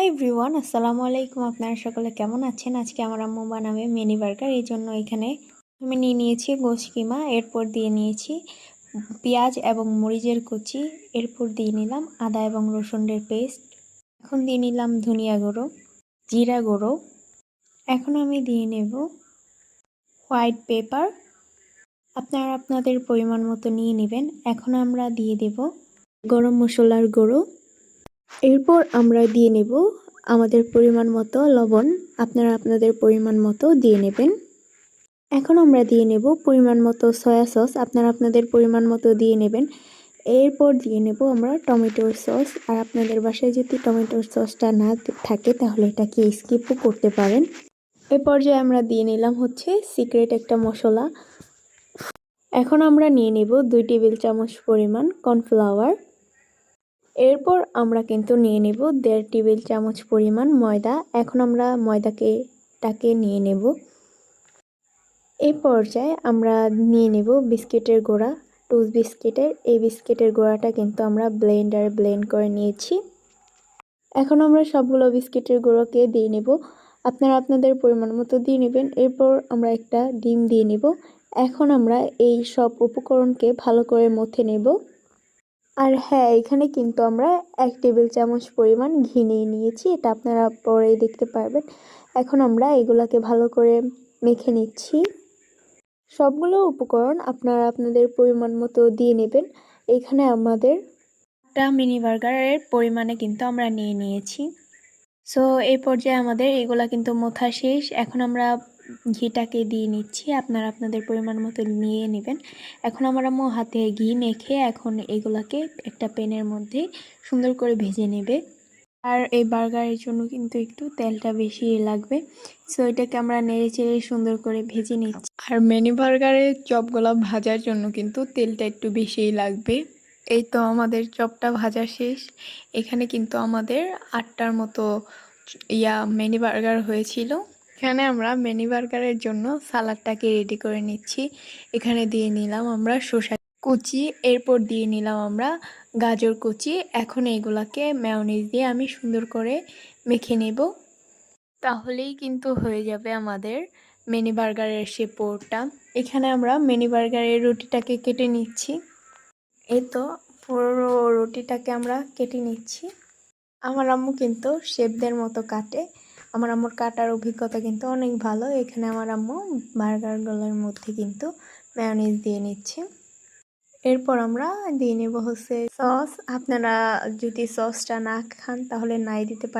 Everyone, আসসালামু আলাইকুম। আপনারা সকলে কেমন আছেন? আজকে আমার আম্মু বানাবে মিনি বার্গার। এই জন্য এখানে আমি নিয়ে নিয়েছি গোশত কিমা, এরপর দিয়ে নিয়েছি পেঁয়াজ এবং মরিচের কুচি, এরপর দিয়ে নিলাম আদা এবং রসুনের পেস্ট, এখন দিয়ে নিলাম ধনিয়া গুঁড়ো, জিরা গুঁড়ো, এখন আমি দিয়ে নেব হোয়াইট পেপার। আপনারা আপনাদের পরিমাণ মতো নিয়ে নেবেন। এখন আমরা দিয়ে দেব গরম মশলার গুঁড়ো, এরপর আমরা দিয়ে নেব আমাদের পরিমাণ মতো লবণ। আপনারা আপনাদের পরিমাণ মতো দিয়ে নেবেন। এখন আমরা দিয়ে নেব পরিমাণ মতো সয়া সস। আপনারা আপনাদের পরিমাণ মতো দিয়ে নেবেন। এরপর দিয়ে নেব আমরা টমেটোর সস। আর আপনাদের বাসায় যদি টমেটোর সসটা না থাকে তাহলে এটাকে স্কিপও করতে পারেন। এ পর্যায়ে আমরা দিয়ে নিলাম হচ্ছে সিক্রেট একটা মশলা। এখন আমরা নিয়ে নেব 2 টেবিল চামচ পরিমাণ কর্নফ্লাওয়ার। এরপর আমরা কিন্তু নিয়ে নেব 1.5 টেবিল চামচ পরিমাণ ময়দা। এখন আমরা ময়দাটাকে নিয়ে নেব। এই পর্যায়ে আমরা নিয়ে নেব বিস্কিটের গুঁড়া, টুস বিস্কিটের। এই বিস্কিটের গুঁড়াটা কিন্তু আমরা ব্লেন্ডারে ব্লেন্ড করে নিয়েছি। এখন আমরা সবগুলো বিস্কিটের গুঁড়োকে দিয়ে নেব। আপনারা আপনাদের পরিমাণ মতো দিয়ে নেবেন। এরপর আমরা একটা ডিম দিয়ে নেব। এখন আমরা এই সব উপকরণকে ভালো করে মথে নেব। আর হ্যাঁ, এখানে কিন্তু আমরা 1 টেবিল চামচ পরিমাণ ঘি নিয়ে নিয়েছি, এটা আপনারা পরেই দেখতে পারবেন। এখন আমরা এগুলাকে ভালো করে মেখে নিচ্ছি। সবগুলো উপকরণ আপনারা আপনাদের পরিমাণ মতো দিয়ে নেবেন। এখানে আমাদের একটা মিনি বার্গারের পরিমাণে কিন্তু আমরা নিয়ে নিয়েছি। সো এই পর্যায়ে আমাদের এগুলা কিন্তু মোথা শেষ। এখন আমরা ঘিটাকে দিয়ে নিচ্ছি। আপনারা আপনাদের পরিমাণ মতো নিয়ে নেবেন। এখন আমার আম্মু হাতে ঘি মেখে এখন এগুলাকে একটা প্যানের মধ্যে সুন্দর করে ভেজে নেবে। আর এই বার্গারের জন্য কিন্তু একটু তেলটা বেশি লাগবে। সো এটাকে আমরা নেড়ে চেড়ে সুন্দর করে ভেজে নিচ্ছি। আর মিনি বার্গারের চপগুলো ভাজার জন্য কিন্তু তেলটা একটু বেশিই লাগবে। এই তো আমাদের চপটা ভাজা শেষ। এখানে কিন্তু আমাদের 8টার মতো মিনি বার্গার হয়েছিল। এখানে আমরা মিনি বার্গারের জন্য সালাডটাকে রেডি করে নিচ্ছি। এখানে দিয়ে নিলাম আমরা শসা কুচি, এরপর দিয়ে নিলাম আমরা গাজর কুচি। এখন এগুলাকে মেয়োনিজ দিয়ে আমি সুন্দর করে মেখে নেব। তাহলেই কিন্তু হয়ে যাবে আমাদের মিনি বার্গারের সে পুরটা। এখানে আমরা মিনি বার্গারের রুটিটাকে কেটে নিচ্ছি। এই তো পুরো রুটিটাকে আমরা কেটে নিচ্ছি। আমার আম্মু কিন্তু শেফদের মতো কাটে। আমার আম্মুর কাটার অভিজ্ঞতা কিন্তু অনেক ভালো। এখানে আমার আম্মু বার্গারগুলোর মধ্যে কিন্তু মেয়োনিজ দিয়ে নিচ্ছে। এরপর আমরা দিয়ে নেব হচ্ছে সস। আপনারা যদি সসটা না খান তাহলে নাই দিতে পারেন।